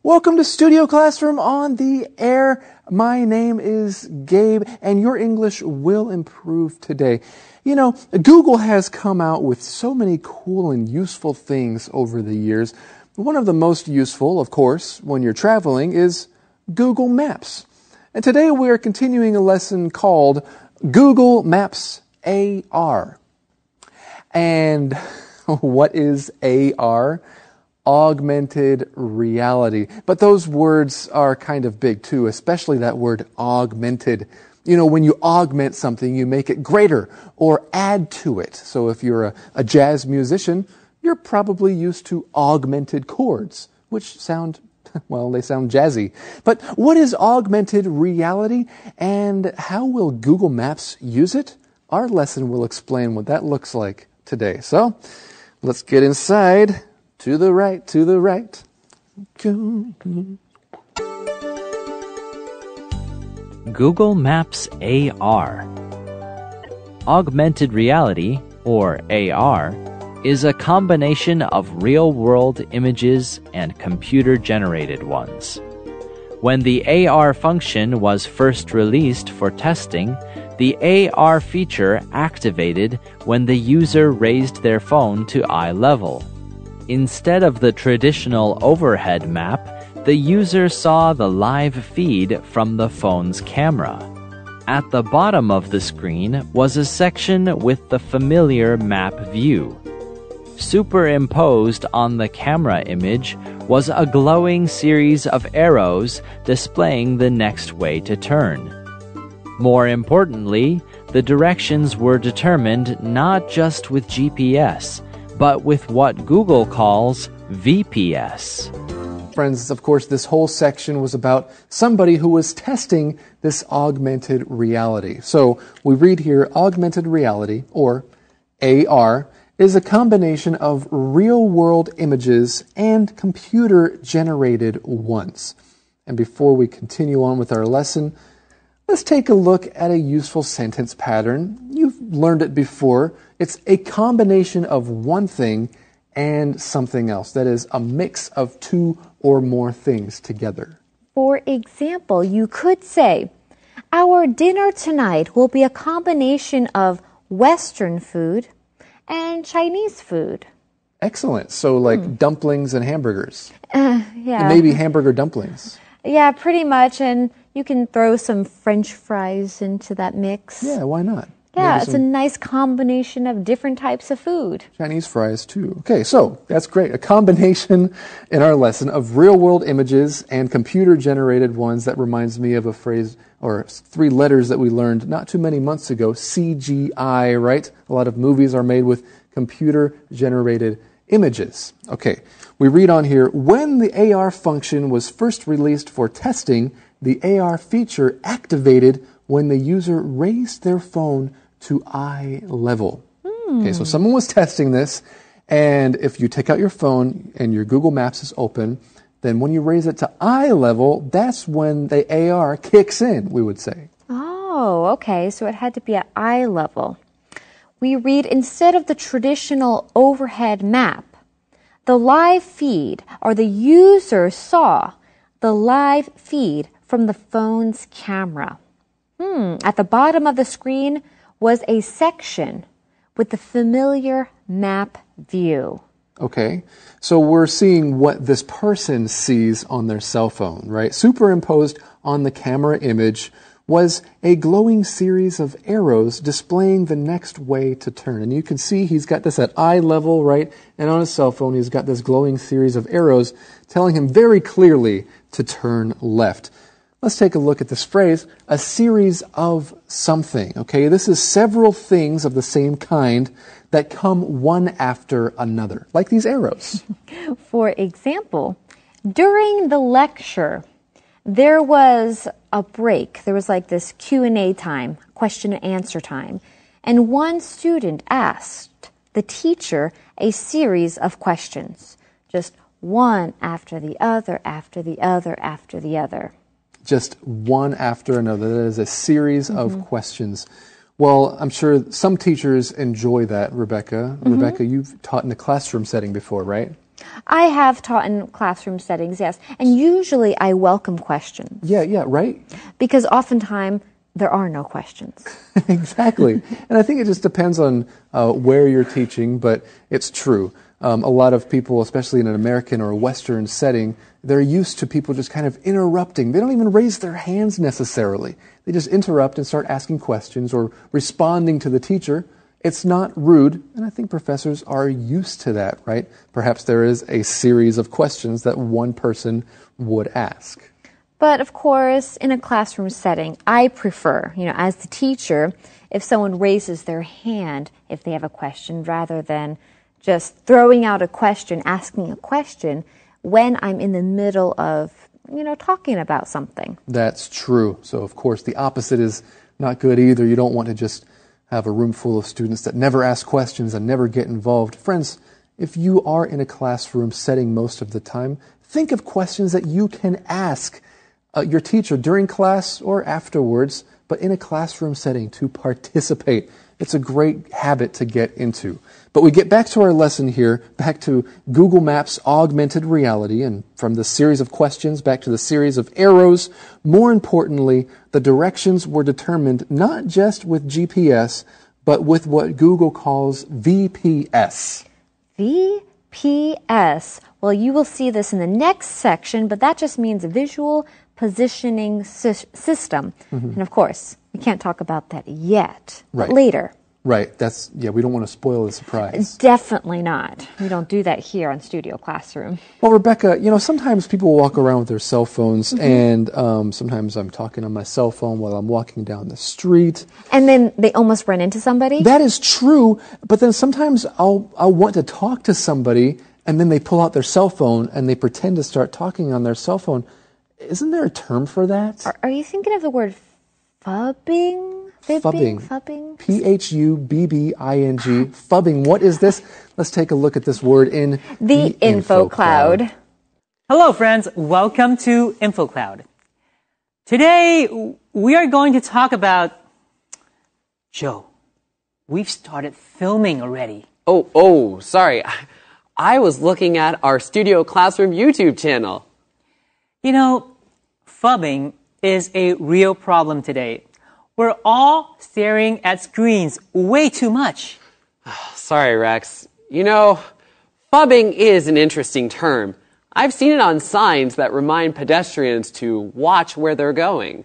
Welcome to Studio Classroom on the air. My name is Gabe, and your English will improve today. You know, Google has come out with so many cool and useful things over the years. One of the most useful, of course, when you're traveling is Google Maps. And today we are continuing a lesson called Google Maps AR. And what is AR? Augmented reality. But those words are kind of big too, especially that word augmented. You know, when you augment something, you make it greater or add to it. So if you're a jazz musician, you're probably used to augmented chords, which sound, well, they sound jazzy. But what is augmented reality and how will Google Maps use it? Our lesson will explain what that looks like today. So let's get inside. To the right, to the right. Google Maps AR. Augmented reality, or AR, is a combination of real-world images and computer-generated ones. When the AR function was first released for testing, the AR feature activated when the user raised their phone to eye level. Instead of the traditional overhead map, the user saw the live feed from the phone's camera. At the bottom of the screen was a section with the familiar map view. Superimposed on the camera image was a glowing series of arrows displaying the next way to turn. More importantly, the directions were determined not just with GPS, but with what Google calls VPS. Friends, of course, this whole section was about somebody who was testing this augmented reality. So we read here, augmented reality, or AR, is a combination of real-world images and computer-generated ones. And before we continue on with our lesson, let's take a look at a useful sentence pattern. You've learned it before. It's a combination of one thing and something else. That is, a mix of two or more things together. For example, you could say, our dinner tonight will be a combination of Western food and Chinese food. Excellent. So like dumplings and hamburgers. Yeah. And maybe hamburger dumplings. Yeah, pretty much. And you can throw some French fries into that mix. Yeah, why not? Yeah, it's a nice combination of different types of food. Chinese fries, too. Okay, so that's great. A combination in our lesson of real-world images and computer-generated ones. That reminds me of a phrase or three letters that we learned not too many months ago, CGI, right? A lot of movies are made with computer-generated images. Okay, we read on here, when the AR function was first released for testing, the AR feature activated when the user raised their phone to eye level. Okay, so someone was testing this, and if you take out your phone and your Google Maps is open, then when you raise it to eye level, that's when the AR kicks in, we would say. Oh, okay, so it had to be at eye level. We read, instead of the traditional overhead map, the live feed, or the user saw the live feed from the phone's camera. At the bottom of the screen was a section with the familiar map view. Okay, so we're seeing what this person sees on their cell phone, right? Superimposed on the camera image was a glowing series of arrows displaying the next way to turn. And you can see he's got this at eye level, right? And on his cell phone, he's got this glowing series of arrows telling him very clearly to turn left. Let's take a look at this phrase, a series of something. Okay, this is several things of the same kind that come one after another, like these arrows. For example, during the lecture, there was a break. There was like this Q&A time, question and answer time. And one student asked the teacher a series of questions, just one after the other, after the other, after the other. Just one after another. That is a series of questions. Well, I'm sure some teachers enjoy that, Rebecca. Rebecca, you've taught in a classroom setting before, right? I have taught in classroom settings, yes. And usually I welcome questions. Yeah, right? Because oftentimes there are no questions. Exactly. And I think it just depends on where you're teaching, but it's true. A lot of people, especially in an American or a Western setting, they're used to people just kind of interrupting. They don't even raise their hands necessarily. They just interrupt and start asking questions or responding to the teacher. It's not rude, and I think professors are used to that, right? Perhaps there is a series of questions that one person would ask. But of course, in a classroom setting, I prefer, as the teacher, if someone raises their hand if they have a question rather than just throwing out a question, asking a question when I'm in the middle of, talking about something. That's true. So, of course, the opposite is not good either. You don't want to just have a room full of students that never ask questions and never get involved. Friends, if you are in a classroom setting most of the time, think of questions that you can ask your teacher during class or afterwards, but in a classroom setting to participate. It's a great habit to get into. But we get back to our lesson here, back to Google Maps augmented reality, and from the series of questions back to the series of arrows. More importantly, the directions were determined not just with GPS, but with what Google calls VPS. VPS. Well, you will see this in the next section, but that just means visual positioning system. And of course, we can't talk about that yet, but later. Right. We don't want to spoil the surprise. Definitely not. We don't do that here on Studio Classroom. Well, Rebecca, sometimes people walk around with their cell phones, and sometimes I'm talking on my cell phone while I'm walking down the street. And then they almost run into somebody? That is true, but then sometimes I'll want to talk to somebody, and then they pull out their cell phone, and they pretend to start talking on their cell phone. Isn't there a term for that? Are you thinking of the word phubbing? Phubbing. Phubbing. Phubbing. Phubbing. What is this? Let's take a look at this word in the Info Cloud. Hello, friends. Welcome to Info Cloud. Today, we are going to talk about... Joe, we've started filming already. Oh, sorry. I was looking at our Studio Classroom YouTube channel. Phubbing is a real problem today. We're all staring at screens way too much. Sorry, Rex. Phubbing is an interesting term. I've seen it on signs that remind pedestrians to watch where they're going.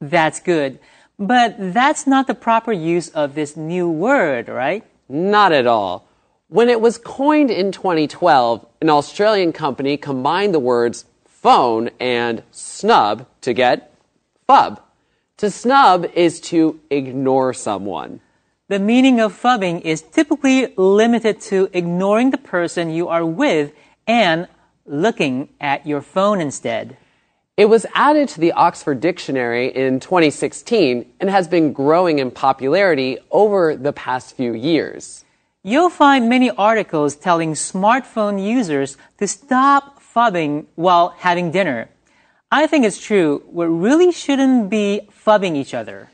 That's good. But that's not the proper use of this new word, right? Not at all. When it was coined in 2012, an Australian company combined the words phone and snub to get phub. To snub is to ignore someone. The meaning of phubbing is typically limited to ignoring the person you are with and looking at your phone instead. It was added to the Oxford Dictionary in 2016 and has been growing in popularity over the past few years. You'll find many articles telling smartphone users to stop phubbing while having dinner. I think it's true. We really shouldn't be phubbing each other.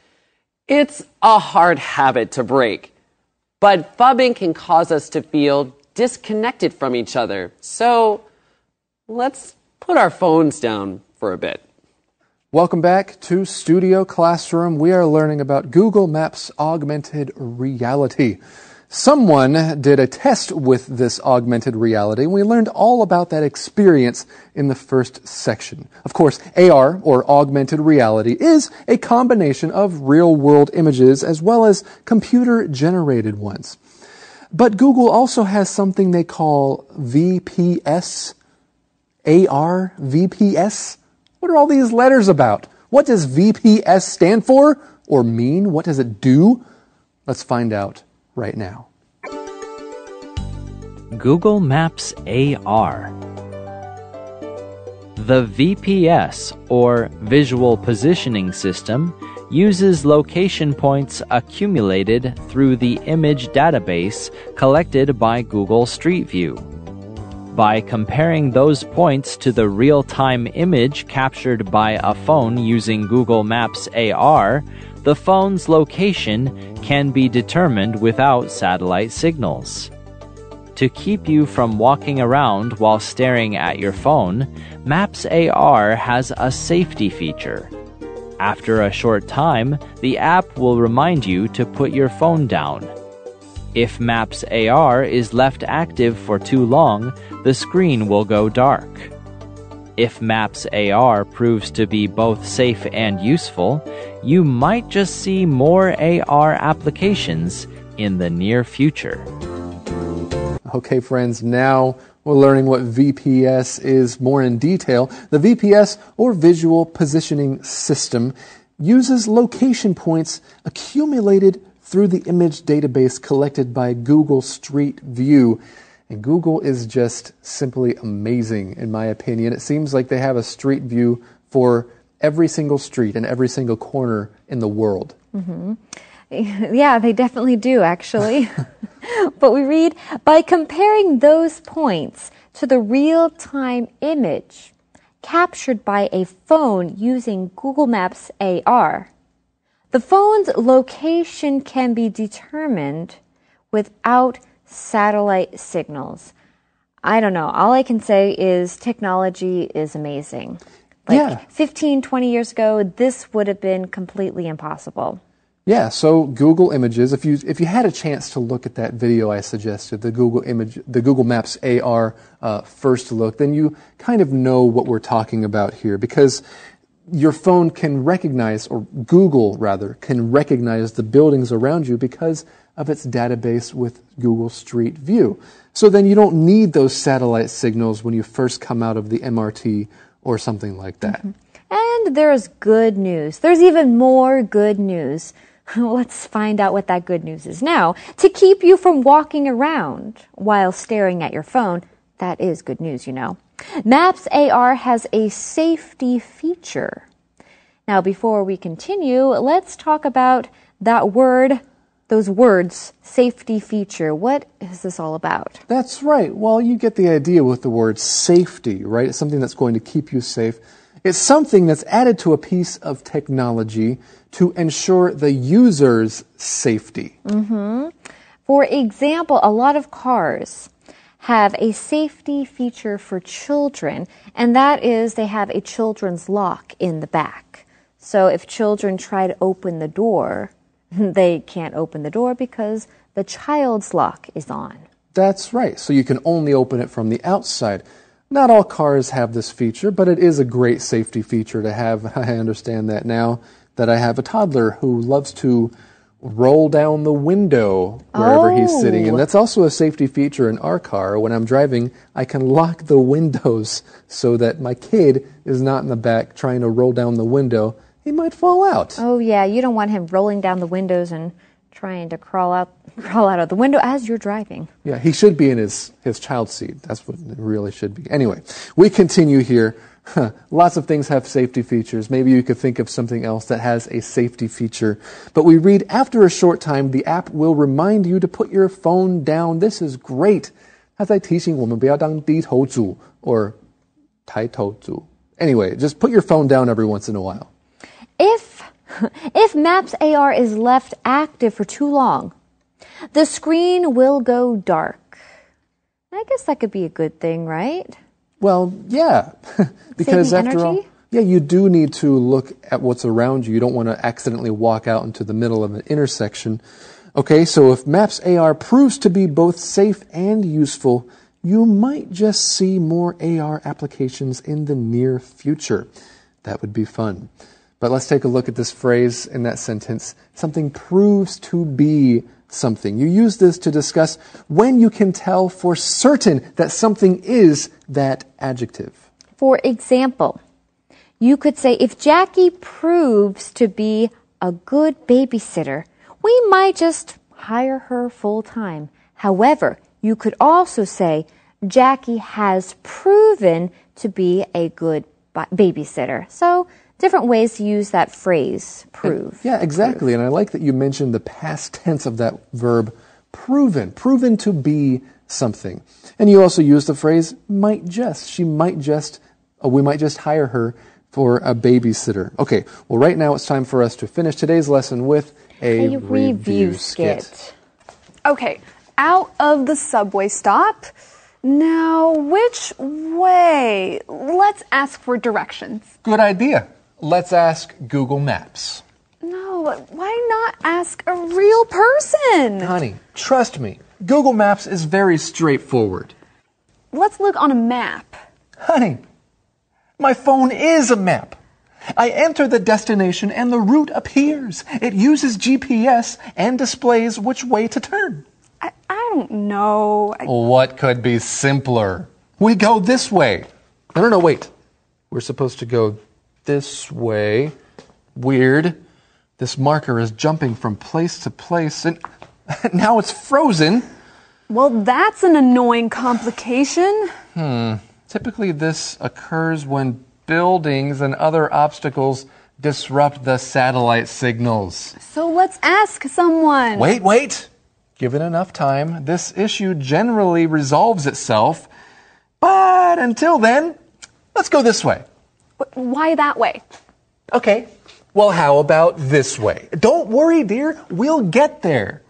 It's a hard habit to break. But phubbing can cause us to feel disconnected from each other. So let's put our phones down for a bit. Welcome back to Studio Classroom. We are learning about Google Maps augmented reality. Someone did a test with this augmented reality, and we learned all about that experience in the first section. Of course, AR, or augmented reality, is a combination of real-world images as well as computer-generated ones. But Google also has something they call VPS, AR, VPS. What are all these letters about? What does VPS stand for or mean? What does it do? Let's find out right now. Google Maps AR. The VPS, or Visual Positioning System, uses location points accumulated through the image database collected by Google Street View. By comparing those points to the real-time image captured by a phone using Google Maps AR, the phone's location can be determined without satellite signals. To keep you from walking around while staring at your phone, Maps AR has a safety feature. After a short time, the app will remind you to put your phone down. If Maps AR is left active for too long, the screen will go dark. If Maps AR proves to be both safe and useful, you might just see more AR applications in the near future. Okay, friends, now we're learning what VPS is more in detail. The VPS, or Visual Positioning System, uses location points accumulated through the image database collected by Google Street View. And Google is just simply amazing, in my opinion. It seems like they have a street view for every single street and every single corner in the world. Mm-hmm. Yeah, they definitely do, actually. But we read, by comparing those points to the real-time image captured by a phone using Google Maps AR, the phone's location can be determined without satellite signals. I don't know. All I can say is technology is amazing. Like 15, 20 years ago, this would have been completely impossible. Yeah, so Google Images, if you had a chance to look at that video I suggested, the Google Maps AR first look, then you kind of know what we're talking about here, because your phone can recognize, or Google rather, can recognize the buildings around you because of its database with Google Street View. So then you don't need those satellite signals when you first come out of the MRT or something like that. And there's good news. There's even more good news. Let's find out what that good news is now. To keep you from walking around while staring at your phone, that is good news, you know. Maps AR has a safety feature. Now, before we continue, let's talk about that word, those words, safety feature. What is this all about? That's right. Well, you get the idea with the word safety, right? It's something that's going to keep you safe. It's something that's added to a piece of technology to ensure the user's safety. For example, a lot of cars have a safety feature for children, and that is they have a children's lock in the back. So if children try to open the door, they can't open the door because the child's lock is on. That's right. So you can only open it from the outside. Not all cars have this feature, but it is a great safety feature to have. I understand that now that I have a toddler who loves to roll down the window wherever he's sitting. And that's also a safety feature in our car. When I'm driving, I can lock the windows so that my kid is not in the back trying to roll down the window. He might fall out. Oh, yeah. You don't want him rolling down the windows and trying to crawl out of the window as you're driving. Yeah, he should be in his child seat. That's what it really should be. Anyway, we continue here. Lots of things have safety features. Maybe you could think of something else that has a safety feature. But we read, after a short time, the app will remind you to put your phone down. This is great. 它在提醒我们不要当低头族 or 抬头族. Anyway, just put your phone down every once in a while. If Maps AR is left active for too long, the screen will go dark. I guess that could be a good thing, right? Well, yeah, because Saving after energy? all, yeah, you do need to look at what's around you. You don't want to accidentally walk out into the middle of an intersection. Okay, so if Maps AR proves to be both safe and useful, you might just see more AR applications in the near future. That would be fun. But let's take a look at this phrase in that sentence. Something proves to be something. You use this to discuss when you can tell for certain that something is that adjective. For example, you could say, if Jackie proves to be a good babysitter, we might just hire her full time. However, you could also say, Jackie has proven to be a good babysitter. So, different ways to use that phrase, prove. Yeah, exactly. And I like that you mentioned the past tense of that verb, proven. Proven to be something. And you also use the phrase might just. She might just, we might just hire her for a babysitter. Okay, well right now it's time for us to finish today's lesson with a review skit. Okay, out of the subway stop. Now, which way? Let's ask for directions. Good idea. Let's ask Google Maps. No, why not ask a real person? Honey, trust me. Google Maps is very straightforward. Let's look on a map. Honey, my phone is a map. I enter the destination and the route appears. It uses GPS and displays which way to turn. I don't know. What could be simpler? We go this way. No, wait. We're supposed to go this way. Weird. This marker is jumping from place to place and now it's frozen. Well, that's an annoying complication. Typically this occurs when buildings and other obstacles disrupt the satellite signals. So let's ask someone. Wait. Given enough time, this issue generally resolves itself. But until then, let's go this way. Why that way? Okay. Well, how about this way? Don't worry, dear. We'll get there.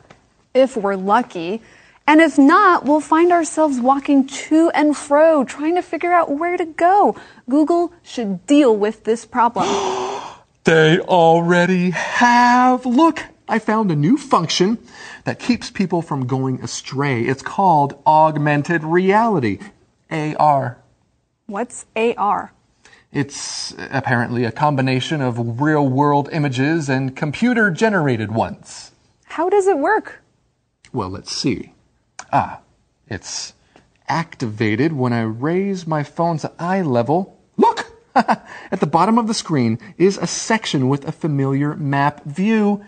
If we're lucky. And if not, we'll find ourselves walking to and fro, trying to figure out where to go. Google should deal with this problem. They already have. Look, I found a new function that keeps people from going astray. It's called augmented reality, AR. What's AR? It's apparently a combination of real-world images and computer-generated ones. How does it work? Well, let's see. It's activated when I raise my phone's eye level. Look! At the bottom of the screen is a section with a familiar map view.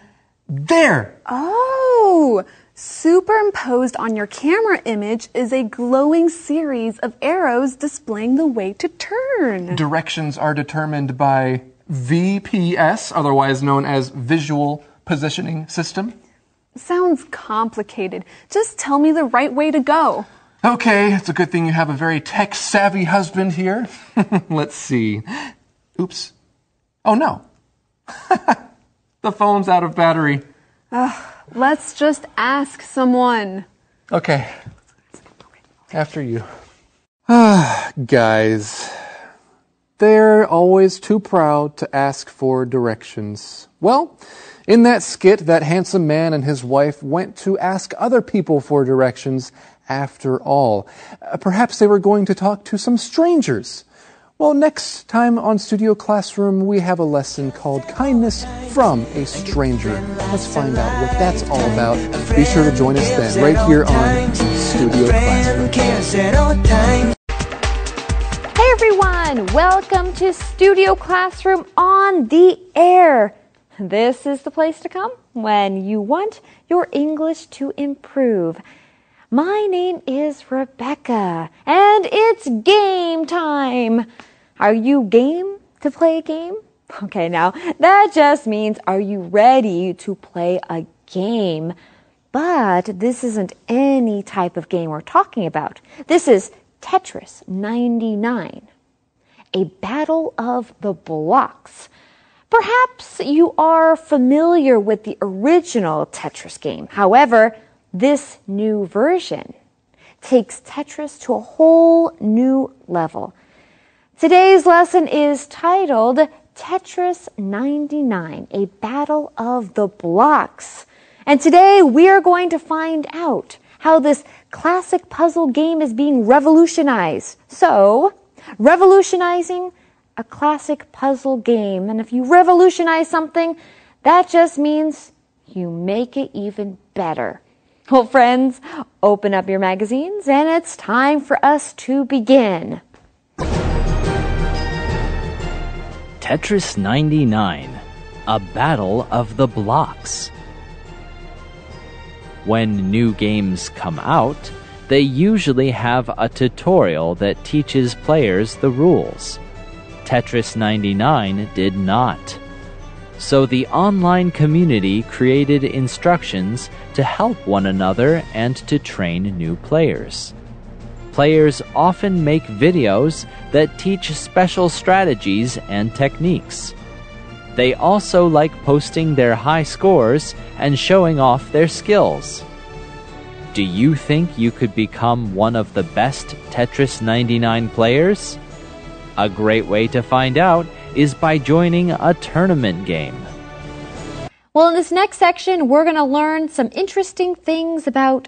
There! Oh! Superimposed on your camera image is a glowing series of arrows displaying the way to turn. Directions are determined by VPS, otherwise known as Visual Positioning System. Sounds complicated. Just tell me the right way to go. Okay, it's a good thing you have a very tech-savvy husband here. Let's see. Oops. Oh, no. The phone's out of battery. Let's just ask someone. Okay. After you. Guys, they're always too proud to ask for directions. Well, in that skit, that handsome man and his wife went to ask other people for directions after all. Perhaps they were going to talk to some strangers. Well, next time on Studio Classroom, we have a lesson called Kindness from a Stranger. Let's find out what that's all about. Be sure to join us then, right here on Studio Classroom. Hey everyone! Welcome to Studio Classroom on the air. This is the place to come when you want your English to improve. My name is Rebecca, and it's game time. Are you game to play a game? Okay, now that just means are you ready to play a game? But this isn't any type of game we're talking about. This is Tetris 99, a battle of the blocks. Perhaps you are familiar with the original Tetris game. However, this new version takes Tetris to a whole new level. Today's lesson is titled Tetris 99, a battle of the blocks. And today we are going to find out how this classic puzzle game is being revolutionized. So, revolutionizing a classic puzzle game. And if you revolutionize something, that just means you make it even better. Well, friends, open up your magazines and it's time for us to begin. Tetris 99, a battle of the blocks. When new games come out, they usually have a tutorial that teaches players the rules. Tetris 99 did not. So the online community created instructions to help one another and to train new players. Players often make videos that teach special strategies and techniques. They also like posting their high scores and showing off their skills. Do you think you could become one of the best Tetris 99 players? A great way to find out is by joining a tournament game. Well, in this next section, we're going to learn some interesting things about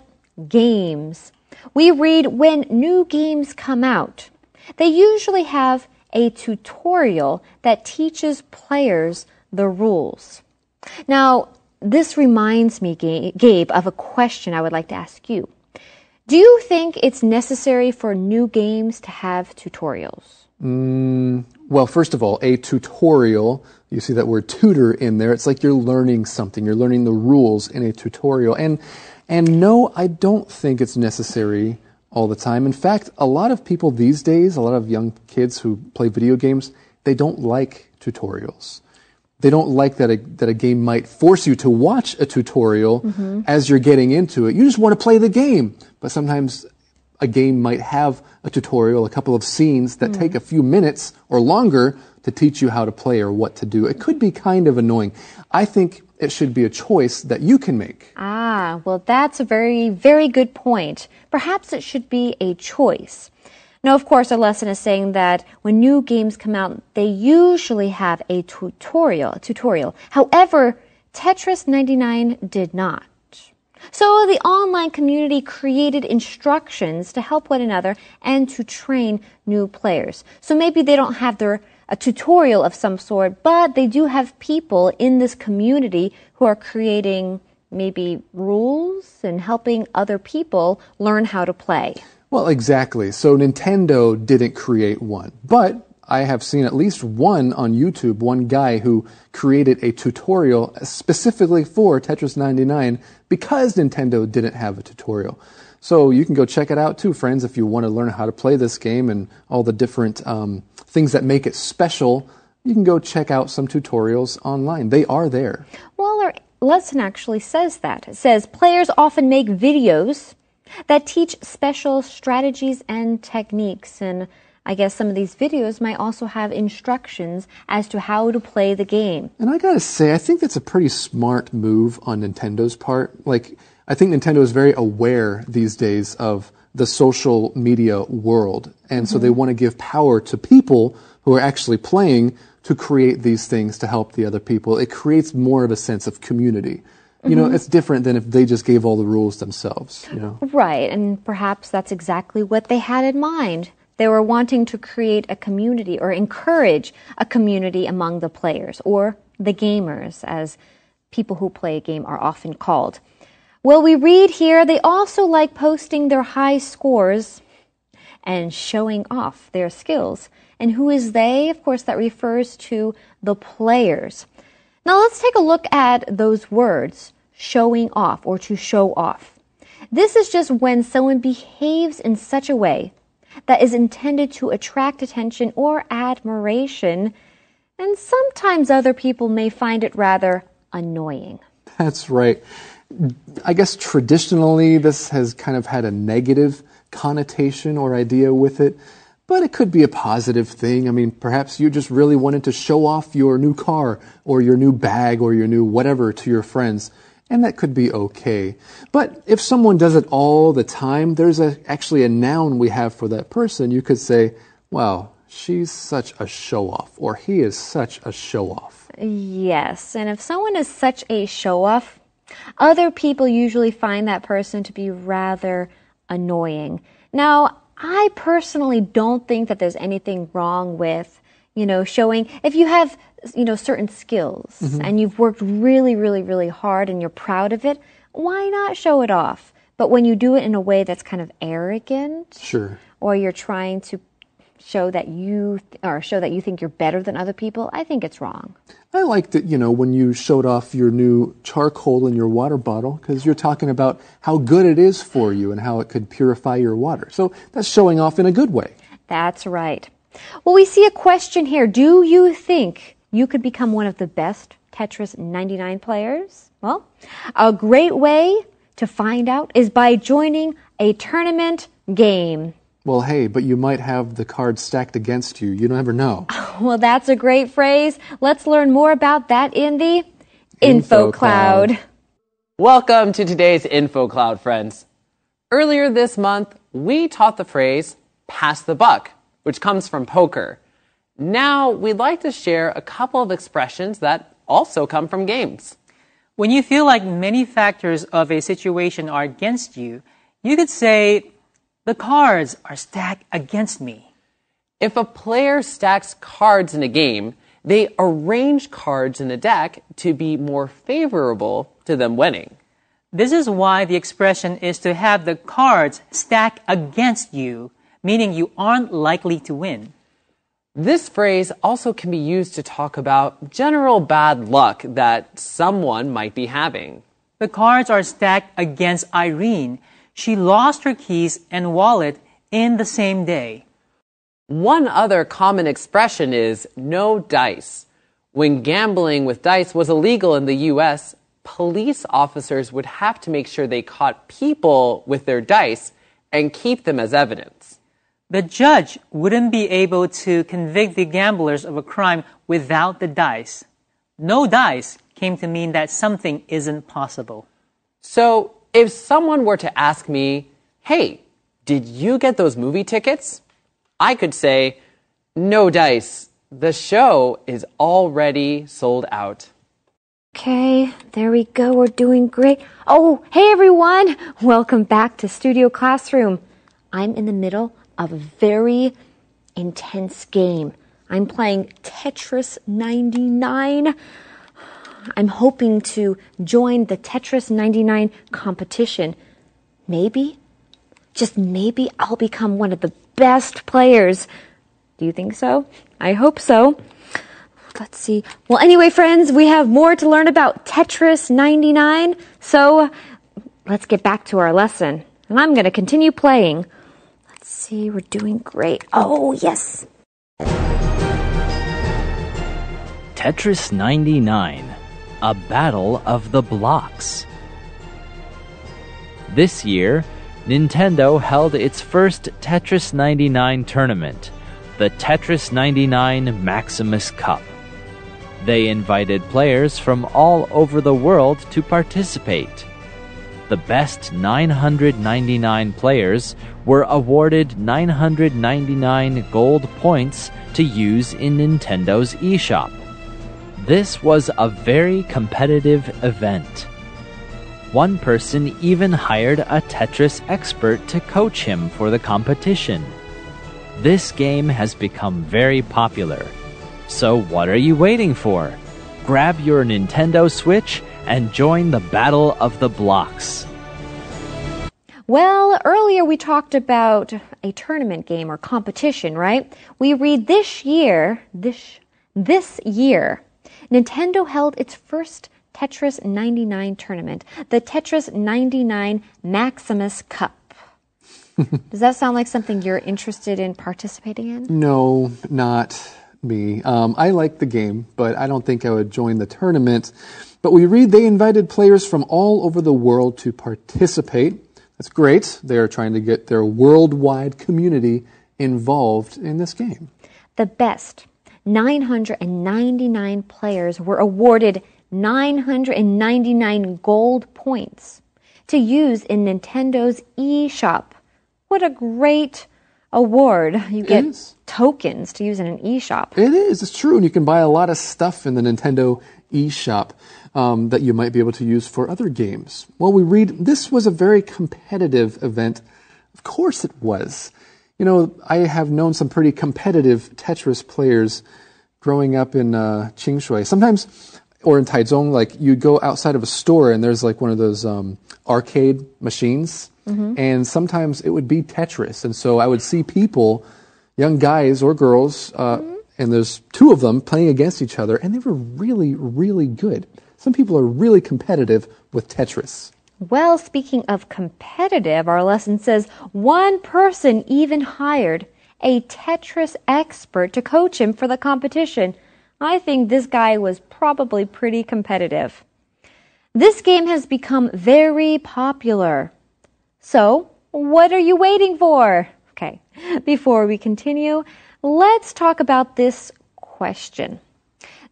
games. We read when new games come out. They usually have a tutorial that teaches players the rules. Now, this reminds me, Gabe, of a question I would like to ask you. Do you think it's necessary for new games to have tutorials? Well, first of all, a tutorial, you see that word tutor in there. It's like you're learning something. You're learning the rules in a tutorial. And no, I don't think it's necessary all the time. In fact, a lot of people these days, a lot of young kids who play video games, they don't like tutorials. They don't like that a game might force you to watch a tutorial as you're getting into it. You just want to play the game. But sometimes a game might have a tutorial, a couple of scenes that take a few minutes or longer to teach you how to play or what to do. It could be kind of annoying. I think it should be a choice that you can make. Well, that's a very, very good point. Perhaps it should be a choice. Now, of course, our lesson is saying that when new games come out, they usually have a tutorial. However, Tetris 99 did not. So the online community created instructions to help one another and to train new players. So maybe they don't have a tutorial of some sort, but they do have people in this community who are creating maybe rules and helping other people learn how to play. Well, exactly. So Nintendo didn't create one, but I have seen at least one on YouTube, one guy who created a tutorial specifically for Tetris 99 because Nintendo didn't have a tutorial. So you can go check it out too, friends, if you want to learn how to play this game and all the different things that make it special. You can go check out some tutorials online. They are there. Well, our lesson actually says that. It says players often make videos that teach special strategies and techniques. And I guess some of these videos might also have instructions as to how to play the game. And I gotta say, I think that's a pretty smart move on Nintendo's part. I think Nintendo is very aware these days of the social media world. And so they want to give power to people who are actually playing to create these things to help the other people. It creates more of a sense of community. You know, it's different than if they just gave all the rules themselves, you know. Right, and perhaps that's exactly what they had in mind. They were wanting to create a community or encourage a community among the players, or the gamers, as people who play a game are often called. Well, we read here they also like posting their high scores and showing off their skills. And who is they? Of course, that refers to the players. Now let's take a look at those words, showing off or to show off. This is just when someone behaves in such a way that is intended to attract attention or admiration, and sometimes other people may find it rather annoying. That's right. I guess traditionally this has kind of had a negative connotation or idea with it. But it could be a positive thing. I mean, perhaps you just really wanted to show off your new car or your new bag or your new whatever to your friends, and that could be okay. But if someone does it all the time, there's actually a noun we have for that person. You could say, wow, she's such a show-off, or he is such a show-off. Yes, and if someone is such a show-off, other people usually find that person to be rather annoying. Now, I personally don't think that there's anything wrong with, showing, if you have, certain skills and you've worked really, really, really hard and you're proud of it, why not show it off? But when you do it in a way that's kind of arrogant, sure, or you're trying to show that you think you're better than other people, I think it's wrong. I liked it, when you showed off your new charcoal in your water bottle, because you're talking about how good it is for you and how it could purify your water. So that's showing off in a good way. That's right. Well, we see a question here. Do you think you could become one of the best Tetris 99 players? Well, a great way to find out is by joining a tournament game. Well, hey, but you might have the cards stacked against you. You never know. Well, that's a great phrase. Let's learn more about that in the Info Cloud. Welcome to today's Info Cloud, friends. Earlier this month, we taught the phrase, pass the buck, which comes from poker. Now, we'd like to share a couple of expressions that also come from games. When you feel like many factors of a situation are against you, you could say, the cards are stacked against me. If a player stacks cards in a game, they arrange cards in a deck to be more favorable to them winning. This is why the expression is to have the cards stacked against you, meaning you aren't likely to win. This phrase also can be used to talk about general bad luck that someone might be having. The cards are stacked against Irene. She lost her keys and wallet in the same day. One other common expression is no dice. When gambling with dice was illegal in the U.S., police officers would have to make sure they caught people with their dice and keep them as evidence. The judge wouldn't be able to convict the gamblers of a crime without the dice. No dice came to mean that something isn't possible. So, if someone were to ask me, hey, did you get those movie tickets? I could say, no dice. The show is already sold out. Okay, there we go. We're doing great. Oh, hey everyone! Welcome back to Studio Classroom. I'm in the middle of a very intense game. I'm playing Tetris 99. I'm hoping to join the Tetris 99 competition. Maybe, just maybe, I'll become one of the best players. Do you think so? I hope so. Let's see. Well, anyway, friends, we have more to learn about Tetris 99. So let's get back to our lesson. And I'm going to continue playing. Let's see. We're doing great. Oh, yes. Tetris 99, a battle of the blocks. This year, Nintendo held its first Tetris 99 tournament, the Tetris 99 Maximus Cup. They invited players from all over the world to participate. The best 999 players were awarded 999 gold points to use in Nintendo's eShop. This was a very competitive event. One person even hired a Tetris expert to coach him for the competition. This game has become very popular. So what are you waiting for? Grab your Nintendo Switch and join the Battle of the Blocks. Well, earlier we talked about a tournament game or competition, right? We read this year, Nintendo held its first Tetris 99 tournament, the Tetris 99 Maximus Cup. Does that sound like something you're interested in participating in? No, not me. I like the game, but I don't think I would join the tournament. But we read they invited players from all over the world to participate. That's great. They are trying to get their worldwide community involved in this game. The best 999 players were awarded 999 gold points to use in Nintendo's eShop. What a great award. You get tokens to use in an eShop. It is. It's true. And you can buy a lot of stuff in the Nintendo eShop that you might be able to use for other games. Well, we read this was a very competitive event. Of course it was. You know, I have known some pretty competitive Tetris players growing up in Qingshui. Sometimes, or in Taichung, like you go outside of a store and there's like one of those arcade machines. Mm-hmm. And sometimes it would be Tetris. And so I would see people, young guys or girls, and there's two of them playing against each other, and they were really, really good. Some people are really competitive with Tetris. Well, speaking of competitive, our lesson says one person even hired a Tetris expert to coach him for the competition. I think this guy was probably pretty competitive. This game has become very popular. So, what are you waiting for? Okay, before we continue, let's talk about this question.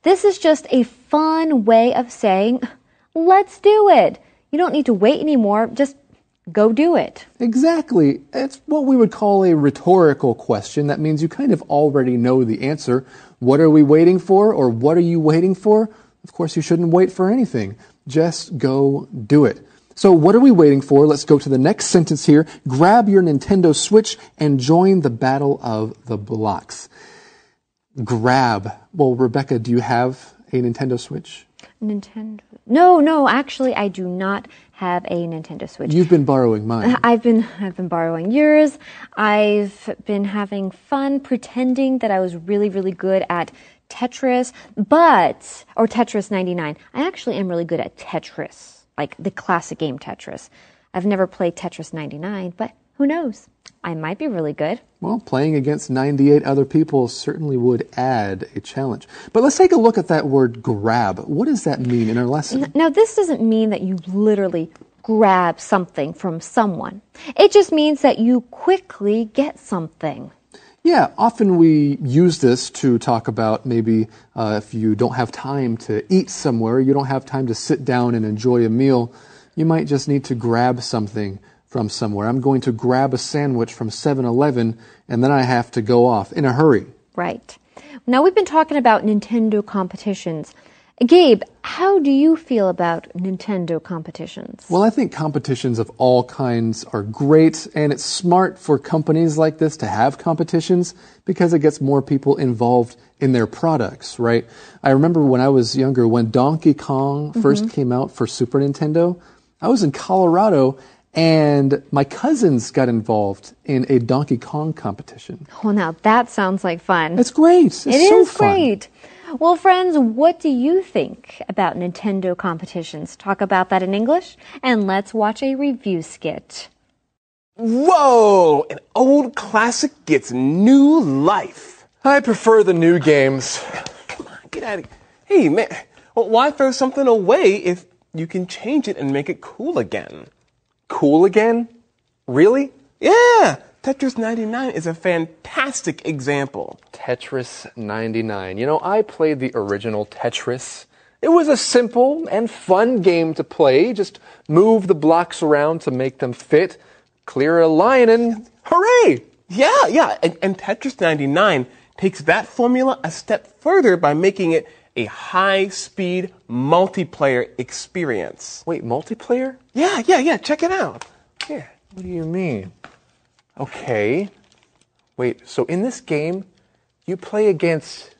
This is just a fun way of saying, let's do it. You don't need to wait anymore. Just Go do it. Exactly. It's what we would call a rhetorical question. That means you kind of already know the answer. What are we waiting for, or what are you waiting for? Of course, you shouldn't wait for anything. Just go do it. So what are we waiting for? Let's go to the next sentence here. Grab your Nintendo Switch and join the battle of the blocks. Grab. Well, Rebecca, do you have a Nintendo Switch? Nintendo. No, actually, I do not have a Nintendo Switch. You've been borrowing mine. I've been borrowing yours. I've been having fun pretending that I was really, really good at Tetris, or Tetris 99. I actually am really good at Tetris, like the classic game Tetris. I've never played Tetris 99, but who knows? I might be really good. Well, playing against 98 other people certainly would add a challenge. But let's take a look at that word grab. What does that mean in our lesson? Now, this doesn't mean that you literally grab something from someone. It just means that you quickly get something. Yeah, often we use this to talk about maybe if you don't have time to eat somewhere, you don't have time to sit down and enjoy a meal, you might just need to grab something from somewhere. I'm going to grab a sandwich from 7-Eleven, and then I have to go off in a hurry. Right. Now, we've been talking about Nintendo competitions. Gabe, how do you feel about Nintendo competitions? Well, I think competitions of all kinds are great, and it's smart for companies like this to have competitions because it gets more people involved in their products, right? I remember when I was younger, when Donkey Kong first came out for Super Nintendo, I was in Colorado, and my cousins got involved in a Donkey Kong competition. Well, now that sounds like fun. It's great. It's It so is fun. great. Well, friends, what do you think about Nintendo competitions? Talk about that in English, and let's watch a review skit. Whoa! An old classic gets new life. I prefer the new games. Come on, get out of here. Hey, man, well, why throw something away if you can change it and make it cool again? Cool again? Really? Yeah! Tetris 99 is a fantastic example. Tetris 99. You know, I played the original Tetris. It was a simple and fun game to play. Just move the blocks around to make them fit, clear a line, and hooray! Yeah. And Tetris 99 takes that formula a step further by making it a high-speed multiplayer experience. Wait, multiplayer? Yeah. Check it out. Here. What do you mean? Okay. Wait, so in this game, you play against,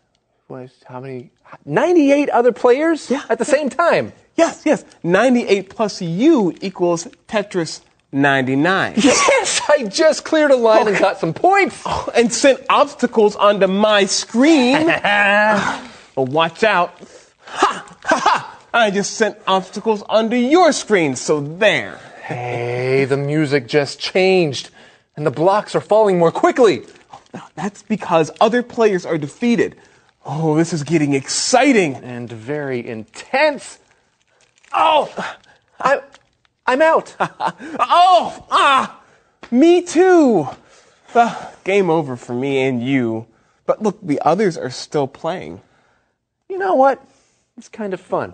how many? 98 other players? Yeah. At the same time? Yes. 98 plus you equals Tetris 99. Yes, I just cleared a line and got some points. Oh, and sent obstacles onto my screen. Well, watch out. Ha! I just sent obstacles onto your screen, so there. Hey, the music just changed, and the blocks are falling more quickly. That's because other players are defeated. Oh, this is getting exciting. And very intense. Oh, I'm out. Me too. Game over for me and you. But look, the others are still playing. You know what? It's kind of fun.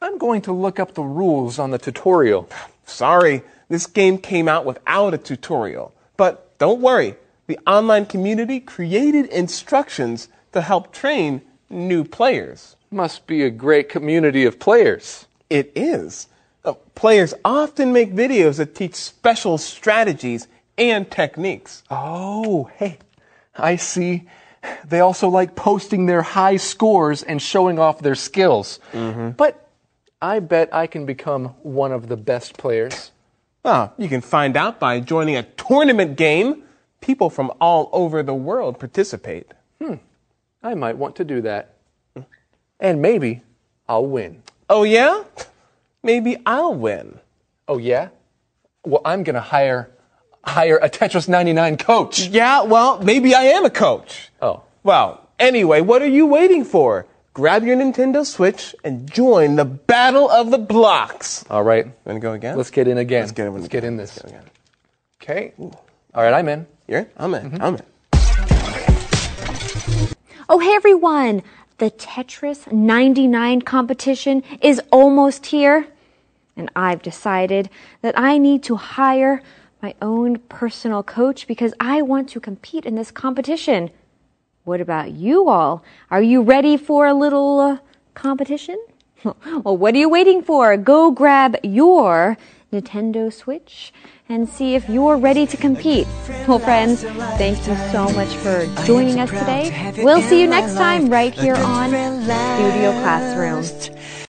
I'm going to look up the rules on the tutorial. Sorry, this game came out without a tutorial. But don't worry, the online community created instructions to help train new players. Must be a great community of players. It is. Players often make videos that teach special strategies and techniques. Oh, hey, I see. They also like posting their high scores and showing off their skills. But I bet I can become one of the best players. Well, you can find out by joining a tournament game. People from all over the world participate. I might want to do that. And maybe I'll win. Oh, yeah? Maybe I'll win. Oh, yeah? Well, I'm going to hire a Tetris 99 coach. Yeah, well, maybe I am a coach. Oh. Well, anyway, what are you waiting for? Grab your Nintendo Switch and join the Battle of the Blocks. All right. Want to go again? Let's get in again. Let's get in this. Let's get again. Okay. All right, I'm in. You're in? I'm in. I'm in. Oh, hey everyone! The Tetris 99 competition is almost here. And I've decided that I need to hire my own personal coach because I want to compete in this competition. What about you all? Are you ready for a little competition? Well, what are you waiting for? Go grab your Nintendo Switch and see if you're ready to compete. Well, friends, thank you so much for joining us today. We'll see you next time right here on Studio Classroom.